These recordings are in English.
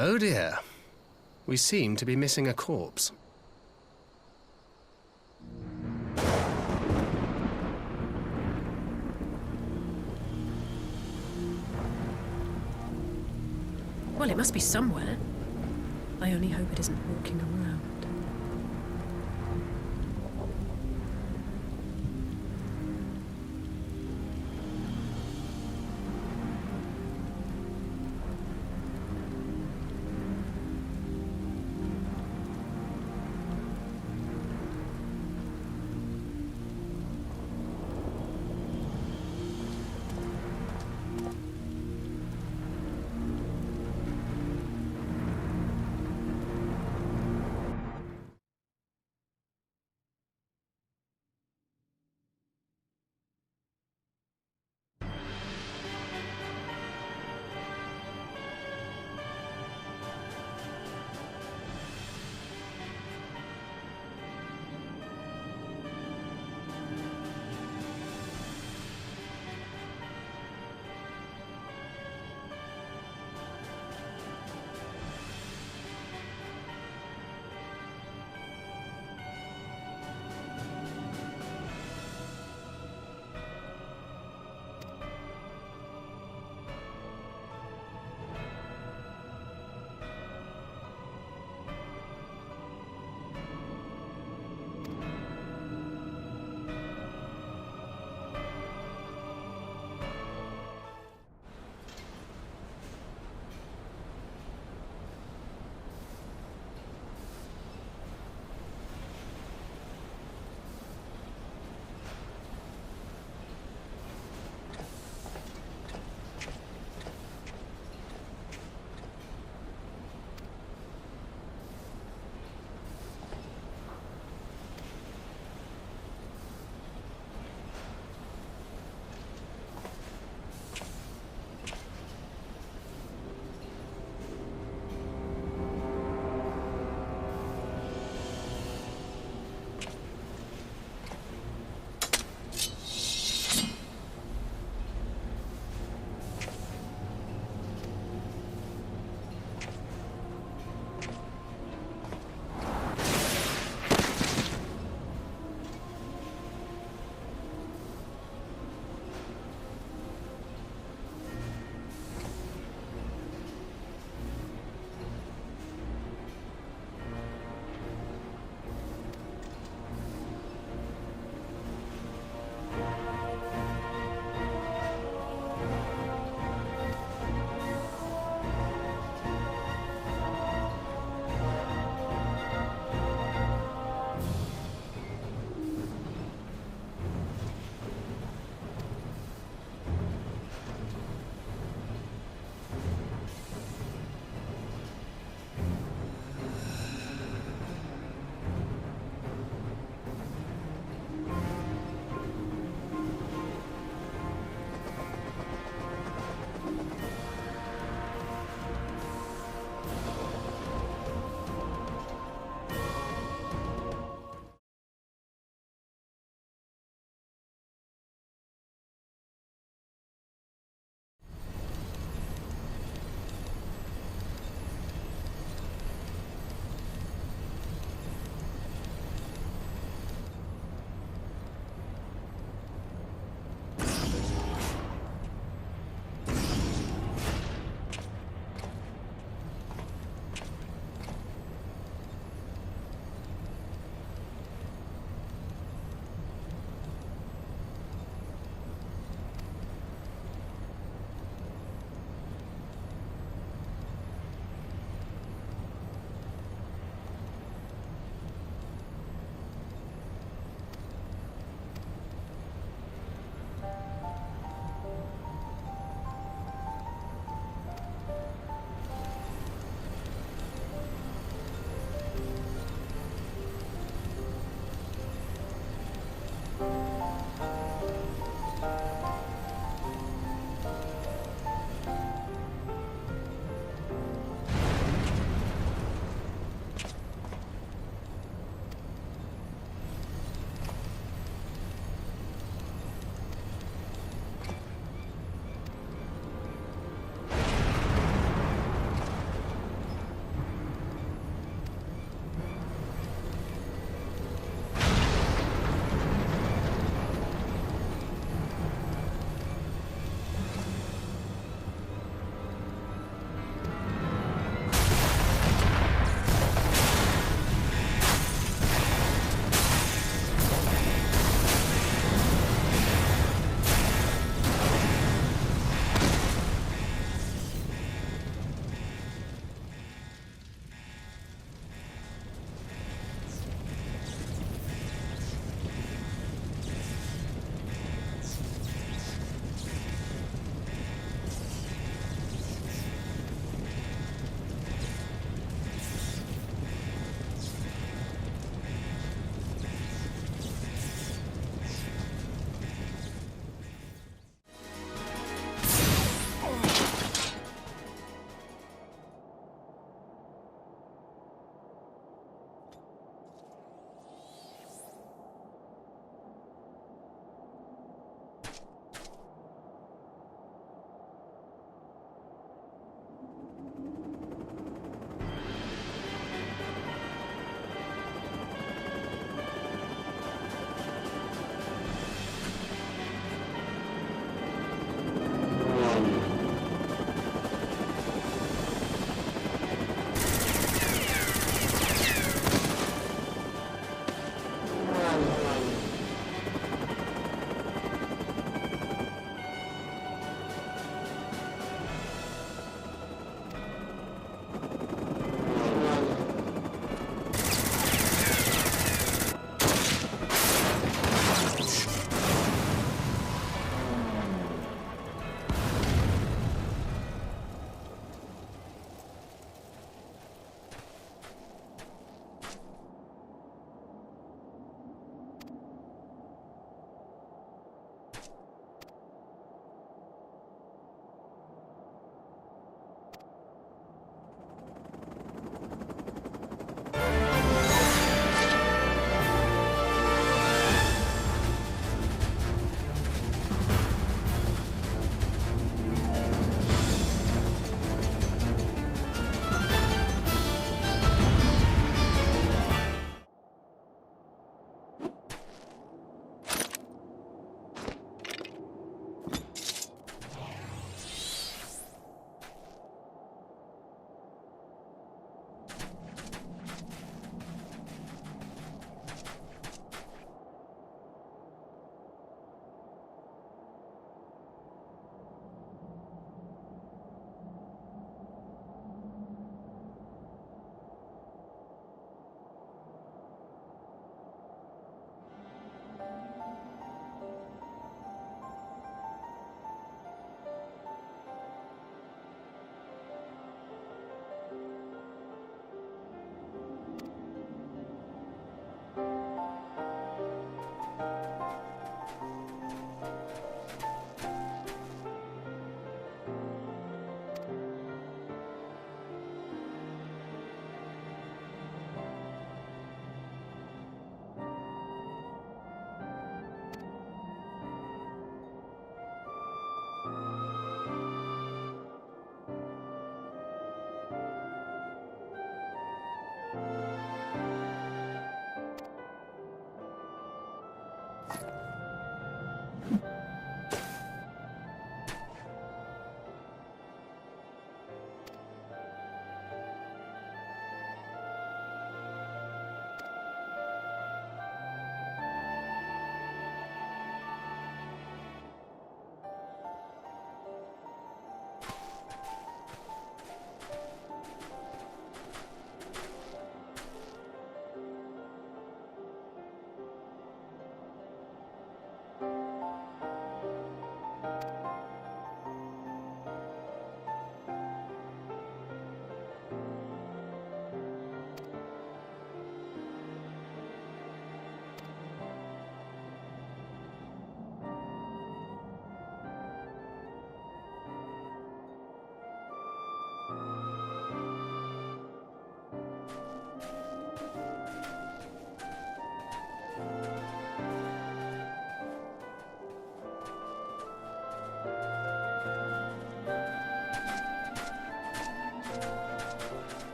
Oh dear. We seem to be missing a corpse. Well, it must be somewhere. I only hope it isn't walking around.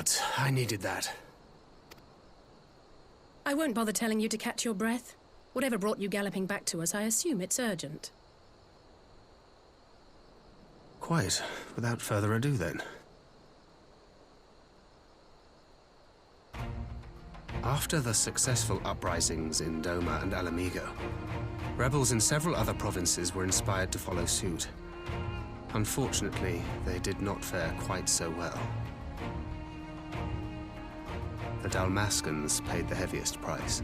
gods, I needed that. I won't bother telling you to catch your breath. Whatever brought you galloping back to us, I assume it's urgent. Quite. Without further ado, then. After the successful uprisings in Doma and Alamigo, rebels in several other provinces were inspired to follow suit. Unfortunately, they did not fare quite so well. The Dalmascans paid the heaviest price.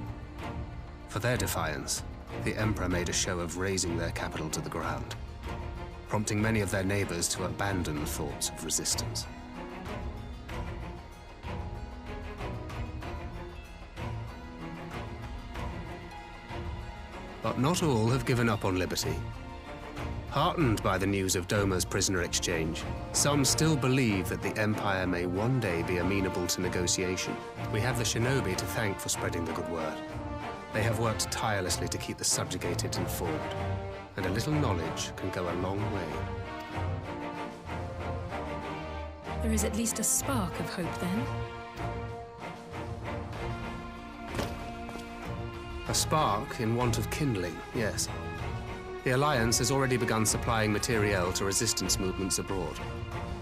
For their defiance, the Emperor made a show of razing their capital to the ground, prompting many of their neighbors to abandon thoughts of resistance. But not all have given up on liberty. Heartened by the news of Doma's prisoner exchange, some still believe that the Empire may one day be amenable to negotiation. We have the shinobi to thank for spreading the good word. They have worked tirelessly to keep the subjugated informed, and a little knowledge can go a long way. There is at least a spark of hope, then. A spark in want of kindling, yes. The Alliance has already begun supplying materiel to resistance movements abroad,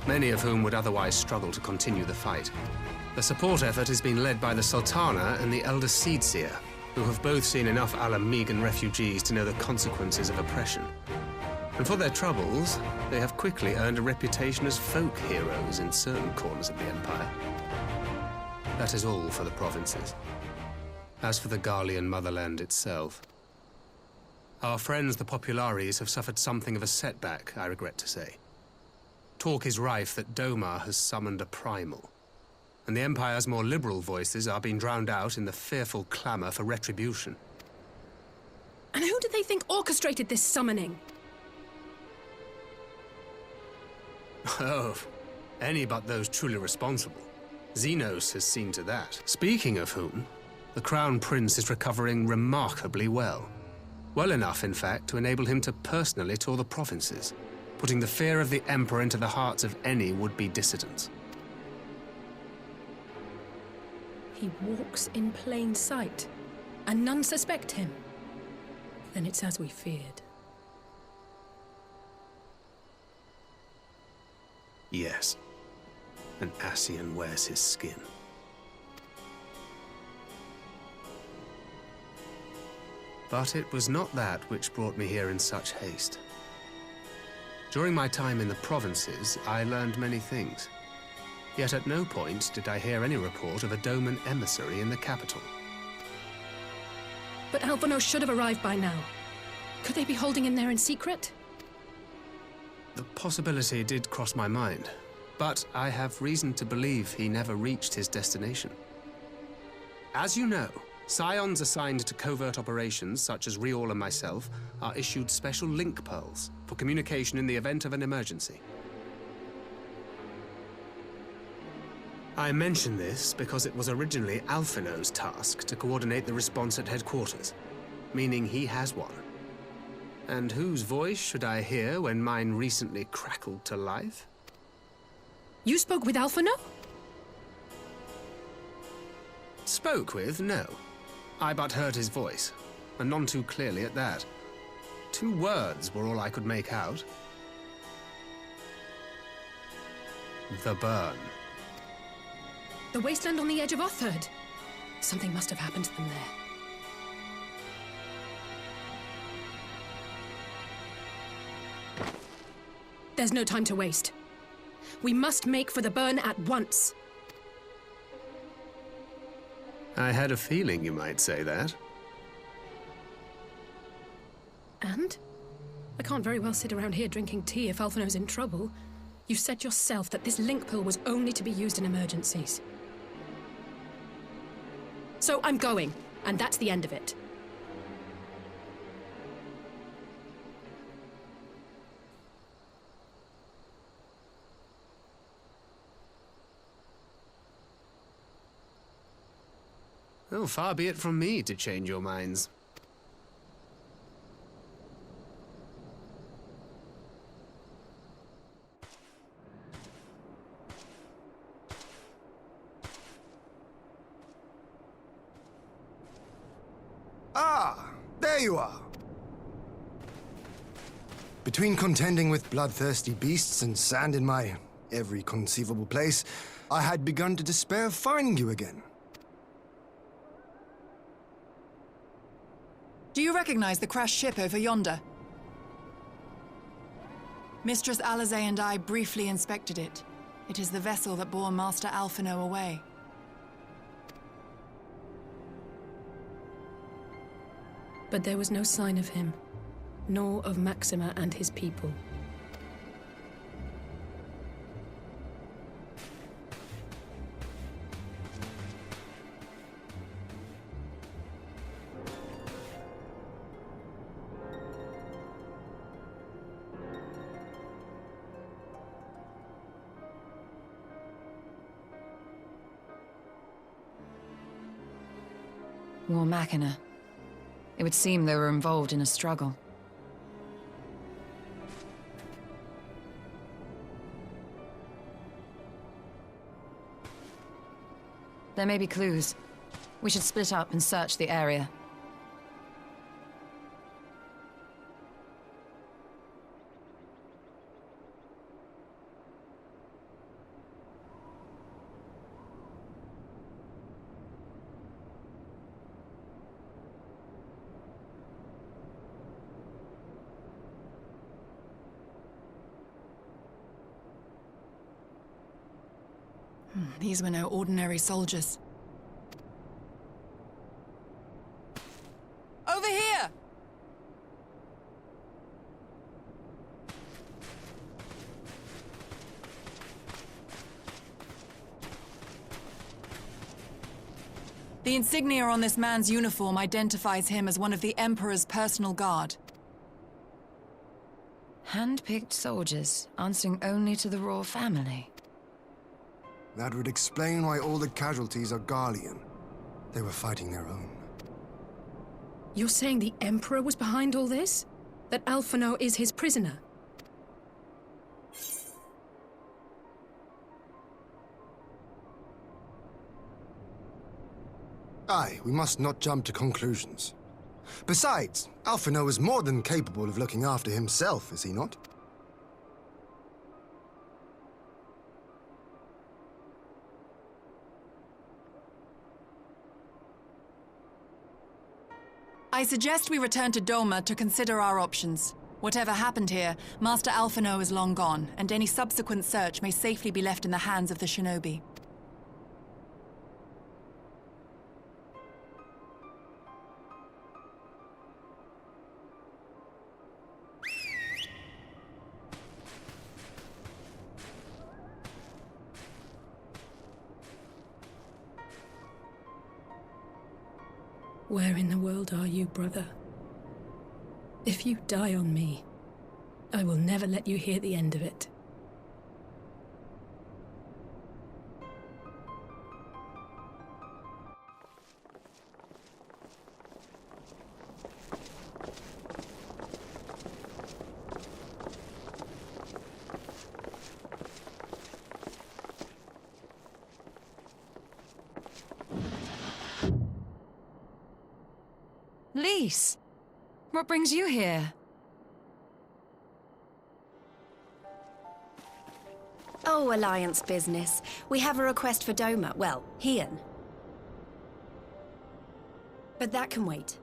many of whom would otherwise struggle to continue the fight. The support effort has been led by the Sultana and the Elder Seedseer, who have both seen enough Alamigan refugees to know the consequences of oppression. And for their troubles, they have quickly earned a reputation as folk heroes in certain corners of the Empire. That is all for the provinces. As for the Garlean motherland itself, our friends the Populares have suffered something of a setback, I regret to say. Talk is rife that Doma has summoned a primal, and the Empire's more liberal voices are being drowned out in the fearful clamor for retribution. And who do they think orchestrated this summoning? Oh, any but those truly responsible. Xenos has seen to that. Speaking of whom, the Crown Prince is recovering remarkably well. Well enough, in fact, to enable him to personally tour the provinces, putting the fear of the Emperor into the hearts of any would-be dissidents. He walks in plain sight, and none suspect him. Then it's as we feared. Yes. An Ascian wears his skin. But it was not that which brought me here in such haste. During my time in the provinces, I learned many things. Yet at no point did I hear any report of a Doman emissary in the capital. But Alphonse should have arrived by now. Could they be holding him there in secret? The possibility did cross my mind, but I have reason to believe he never reached his destination. As you know, Scions assigned to covert operations, such as Riol and myself, are issued special link pearls for communication in the event of an emergency. I mention this because it was originally Alphino's task to coordinate the response at headquarters, meaning he has one. And whose voice should I hear when mine recently crackled to life? You spoke with Alphino? Spoke with? No. I but heard his voice, and none too clearly at that. 2 words were all I could make out. The burn. The wasteland on the edge of Otherd. Something must have happened to them there. There's no time to waste. We must make for the burn at once. I had a feeling you might say that. And? I can't very well sit around here drinking tea if Alphino's in trouble. You said yourself that this link pill was only to be used in emergencies. So I'm going, and that's the end of it. Oh, far be it from me to change your minds. There you are. Between contending with bloodthirsty beasts and sand in my every conceivable place, I had begun to despair of finding you again. Do you recognize the crashed ship over yonder? Mistress Alizé and I briefly inspected it. It is the vessel that bore Master Alphino away. But there was no sign of him, nor of Maxima and his people. War Machina. It would seem they were involved in a struggle. There may be clues. We should split up and search the area. These were no ordinary soldiers. Over here! The insignia on this man's uniform identifies him as one of the Emperor's personal guard. Hand-picked soldiers, answering only to the royal family. That would explain why all the casualties are Garlean. They were fighting their own. You're saying the Emperor was behind all this? That Alphino is his prisoner? Aye, we must not jump to conclusions. Besides, Alphino is more than capable of looking after himself, is he not? I suggest we return to Doma to consider our options. Whatever happened here, Master Alphino is long gone, and any subsequent search may safely be left in the hands of the shinobi. Where in the world are you, brother? If you die on me, I will never let you hear the end of it. Lise! What brings you here? Oh, Alliance business. We have a request for Doma. Well, Hien. But that can wait.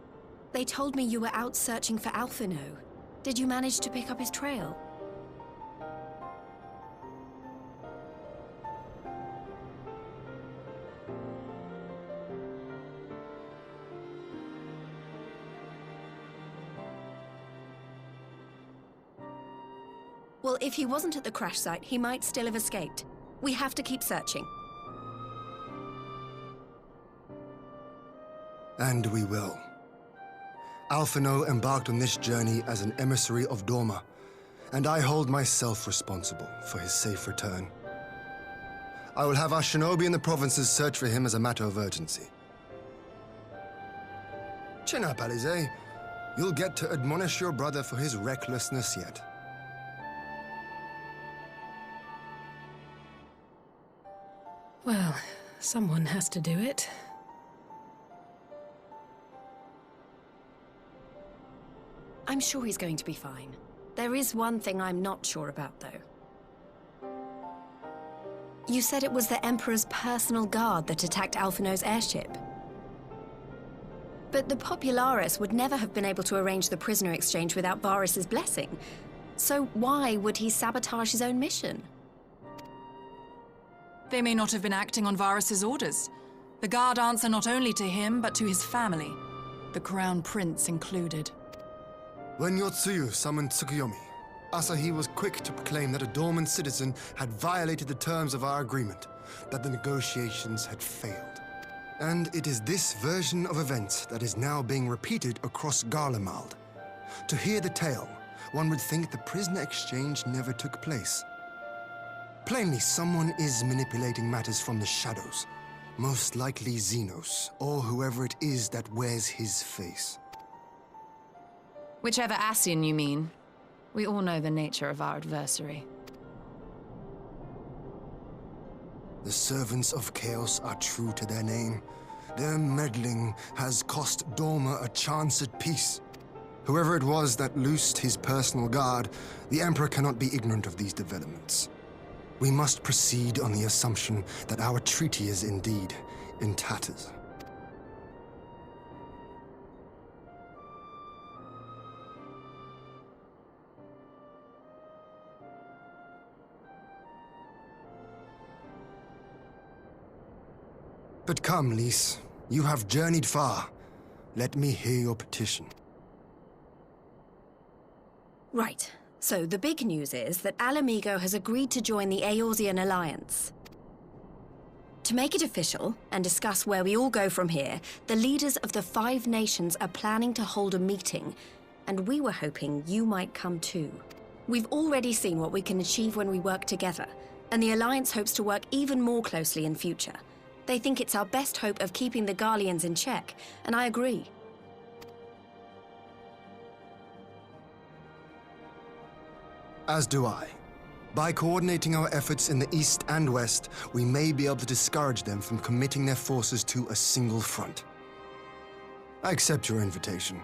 They told me you were out searching for Alphino. Did you manage to pick up his trail? Well, if he wasn't at the crash site, he might still have escaped. We have to keep searching. And we will. Alphino embarked on this journey as an emissary of Doma, and I hold myself responsible for his safe return. I will have our shinobi in the provinces search for him as a matter of urgency. Chin up, Alizé. You'll get to admonish your brother for his recklessness yet. Well, someone has to do it. I'm sure he's going to be fine. There is one thing I'm not sure about, though. You said it was the Emperor's personal guard that attacked Alphino's airship. But the Popularis would never have been able to arrange the prisoner exchange without Varys' blessing. So why would he sabotage his own mission? They may not have been acting on Varys' orders. The guard answer not only to him, but to his family, the Crown Prince included. When Yotsuyu summoned Tsukuyomi, Asahi was quick to proclaim that a dormant citizen had violated the terms of our agreement, that the negotiations had failed. And it is this version of events that is now being repeated across Garlemald. To hear the tale, one would think the prisoner exchange never took place. Plainly, someone is manipulating matters from the shadows. Most likely Xenos, or whoever it is that wears his face. Whichever Ascian you mean. We all know the nature of our adversary. The servants of Chaos are true to their name. Their meddling has cost Dorma a chance at peace. Whoever it was that loosed his personal guard, the Emperor cannot be ignorant of these developments. We must proceed on the assumption that our treaty is indeed in tatters. But come, Lys. You have journeyed far. Let me hear your petition. Right. So the big news is that Alamigo has agreed to join the Eorzean Alliance. To make it official, and discuss where we all go from here, the leaders of the 5 nations are planning to hold a meeting, and we were hoping you might come too. We've already seen what we can achieve when we work together, and the Alliance hopes to work even more closely in future. They think it's our best hope of keeping the Garleans in check, and I agree. As do I. By coordinating our efforts in the east and west, we may be able to discourage them from committing their forces to a single front. I accept your invitation.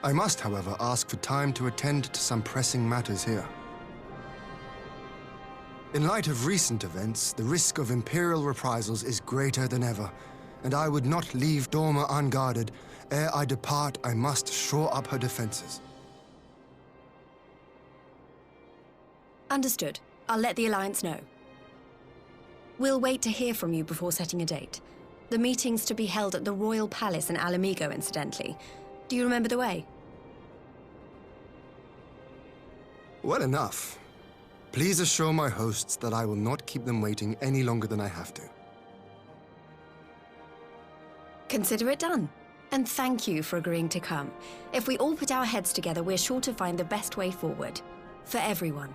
I must, however, ask for time to attend to some pressing matters here. In light of recent events, the risk of Imperial reprisals is greater than ever, and I would not leave Dorma unguarded. Ere I depart, I must shore up her defenses. Understood. I'll let the Alliance know. We'll wait to hear from you before setting a date. The meeting's to be held at the Royal Palace in Alamigo, incidentally. Do you remember the way? Well enough. Please assure my hosts that I will not keep them waiting any longer than I have to. Consider it done. And thank you for agreeing to come. If we all put our heads together, we're sure to find the best way forward. For everyone.